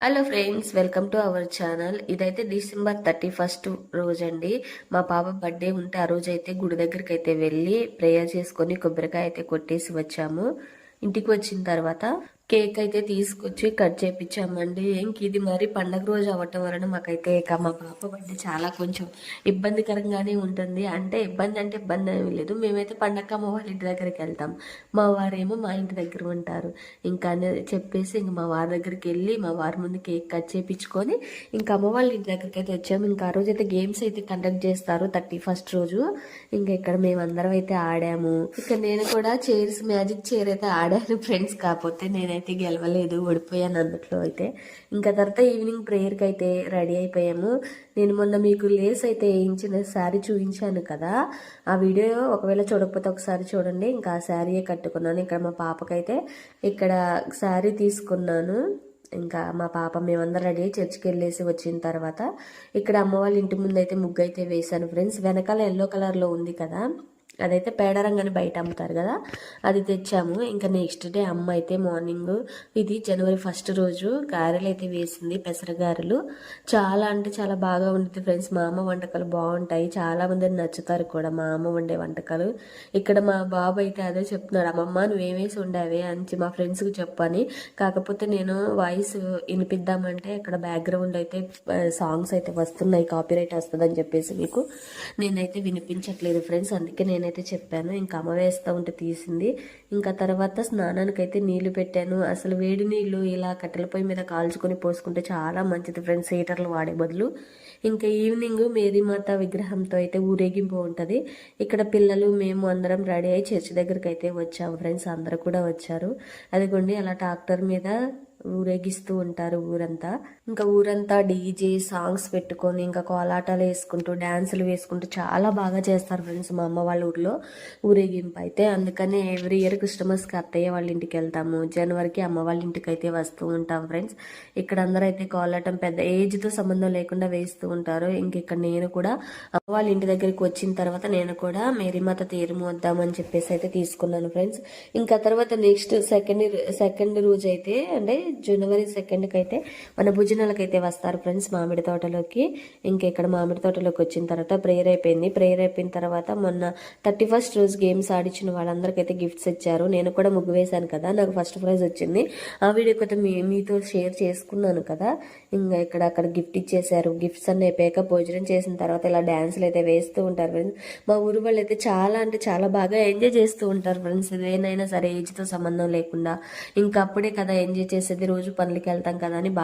Hello friends, welcome to our channel. ఇదైతే December 31 రోజండి. మా పాప బర్త్డే ఉంటే ఆ రోజు అయితే గుడి దగ్గరికి అయితే వెళ్ళి ప్రేయర్ చేసుకొని కొబ్బరికాయ అయితే కొట్టేసి వచ్చాము. ఇంటికి వచ్చిన తర్వాత కేక్ అయితే తీసుకొచ్చి కట్ చేపించామండి. ఇంక ఇది మరి పండగ రోజు అవ్వటం వలన మాకైతే ఇక మా పాప బర్త్డే చాలా కొంచెం ఇబ్బందికరంగానే ఉంటుంది. అంటే ఇబ్బంది ఏమీ లేదు. మేమైతే పండగ అమ్మ వాళ్ళ ఇంటి దగ్గరికి వెళ్తాం, మా వారేమో మా ఇంటి దగ్గర ఉంటారు. ఇంకా చెప్పేసి ఇంక మా వారి దగ్గరికి వెళ్ళి మా వారి ముందు కేక్ కట్ చేయించుకొని ఇంకా అమ్మ వాళ్ళ ఇంటి దగ్గరికి అయితే వచ్చాము. ఇంకా ఆ రోజు అయితే గేమ్స్ అయితే కండక్ట్ చేస్తారు 31 రోజు. ఇంకా ఇక్కడ మేమందరం అయితే ఆడాము. ఇక్కడ నేను కూడా మ్యాజిక్ చైర్ అయితే ఆడాను ఫ్రెండ్స్. కాకపోతే నేనైతే గెలవలేదు, ఓడిపోయాను అందుట్లో అయితే. ఇంకా తర్వాత ఈవినింగ్ ప్రేయర్కి అయితే రెడీ అయిపోయాము. నేను మొన్న మీకు లేస్ అయితే వేయించిన శారీ చూపించాను కదా, ఆ వీడియో ఒకవేళ చూడకపోతే ఒకసారి చూడండి. ఇంకా ఆ శారీయే కట్టుకున్నాను. ఇక్కడ మా పాపకైతే ఇక్కడ శారీ తీసుకున్నాను. ఇంకా మా పాప మేమందరం రెడీ చర్చికి వెళ్ళేసి వచ్చిన తర్వాత ఇక్కడ అమ్మ వాళ్ళ ఇంటి ముందు అయితే ముగ్గు అయితే వేశాను ఫ్రెండ్స్. వెనకాల ఎల్లో కలర్లో ఉంది కదా, అదైతే పేడరంగాని బయట అమ్ముతారు కదా, అది తెచ్చాము. ఇంకా నెక్స్ట్ డే అమ్మ అయితే మార్నింగ్, ఇది జనవరి 1 రోజు, గారెలు అయితే వేసింది, పెసరగారెలు. చాలా అంటే చాలా బాగా ఉంటుంది ఫ్రెండ్స్. మా అమ్మ వంటకాలు బాగుంటాయి, చాలా మంది నచ్చుతారు కూడా మా అమ్మ వండే వంటకాలు. ఇక్కడ మా బాబు అయితే అదే చెప్తున్నాడు, అమ్మమ్మ నువ్వేమేసి ఉండేవి అని మా ఫ్రెండ్స్కి చెప్పని. కాకపోతే నేను వాయిస్ వినిపిద్దామంటే ఇక్కడ బ్యాక్గ్రౌండ్ అయితే సాంగ్స్ అయితే వస్తున్నాయి, కాపీరైట్ వస్తుందని చెప్పేసి మీకు నేనైతే వినిపించట్లేదు ఫ్రెండ్స్. అందుకే నేనైతే చెప్పాను. ఇంకా అమ్మ వేస్తూ ఉంటే తీసింది. ఇంకా తర్వాత స్నానానికి అయితే నీళ్లు పెట్టాను. అసలు వేడి నీళ్లు ఇలా కట్టెల పొయ్యి మీద కాల్చుకొని పోసుకుంటే చాలా మంచిది ఫ్రెండ్స్, హీటర్లు వాడే బదులు. ఇంకా ఈవినింగ్ మేరీమాత విగ్రహంతో అయితే ఊరేగింపు ఉంటుంది. ఇక్కడ పిల్లలు మేము అందరం రెడీ అయ్యి చర్చి దగ్గరికి అయితే వచ్చాము ఫ్రెండ్స్. అందరూ కూడా వచ్చారు. అదిగోండి అలా ట్రాక్టర్ మీద ఊరేగిస్తూ ఉంటారు ఊరంతా. ఇంకా ఊరంతా డీజే సాంగ్స్ పెట్టుకొని ఇంకా కోలాటాలు వేసుకుంటూ డ్యాన్సులు వేసుకుంటూ చాలా బాగా చేస్తారు ఫ్రెండ్స్ మా అమ్మ వాళ్ళ ఊర్లో ఊరేగింపు అయితే. అందుకనే ఎవ్రీ ఇయర్ క్రిస్టమస్కి అత్తయ్య వాళ్ళ ఇంటికి వెళ్తాము, జనవరికి అమ్మ వాళ్ళ ఇంటికి అయితే వస్తూ ఉంటాం ఫ్రెండ్స్. ఇక్కడ అందరూ అయితే కోలాటం పెద్ద ఏజ్తో సంబంధం లేకుండా వేస్తూ ఉంటారు. ఇంక ఇక్కడ నేను కూడా అమ్మ వాళ్ళ ఇంటి దగ్గరికి వచ్చిన తర్వాత నేను కూడా మేరీమాత తీరుము వద్దామని చెప్పేసి అయితే తీసుకున్నాను ఫ్రెండ్స్. ఇంకా తర్వాత నెక్స్ట్ సెకండ్ రోజు అయితే అంటే జనవరి 2కి అయితే మన భుజనాలకైతే వస్తారు ఫ్రెండ్స్ మామిడి తోటలోకి. ఇంకా ఇక్కడ మామిడి తోటలోకి వచ్చిన తర్వాత ప్రేయర్ అయిపోయింది. ప్రేయర్ అయిపోయిన తర్వాత మొన్న 31 రోజు గేమ్స్ ఆడించిన వాళ్ళందరికైతే గిఫ్ట్స్ ఇచ్చారు. నేను కూడా ముగ్గు వేశాను కదా, నాకు ఫస్ట్ ప్రైజ్ వచ్చింది. ఆ వీడియో కూడా మీతో షేర్ చేసుకున్నాను కదా. ఇంకా అక్కడ గిఫ్ట్ ఇచ్చేసారు. గిఫ్ట్స్ అన్నీ అయిపోయాక భోజనం చేసిన తర్వాత ఇలా డ్యాన్సులు అయితే వేస్తూ ఉంటారు ఫ్రెండ్స్. మా ఊరు వాళ్ళు అయితే చాలా అంటే చాలా బాగా ఎంజాయ్ చేస్తూ ఉంటారు ఫ్రెండ్స్. ఏదైనా సరే ఏజ్తో సంబంధం లేకుండా. ఇంకా అప్పుడే కదా ఎంజాయ్ చేసేది, రోజు పనులకి వెళ్తాం కదా అని బాగా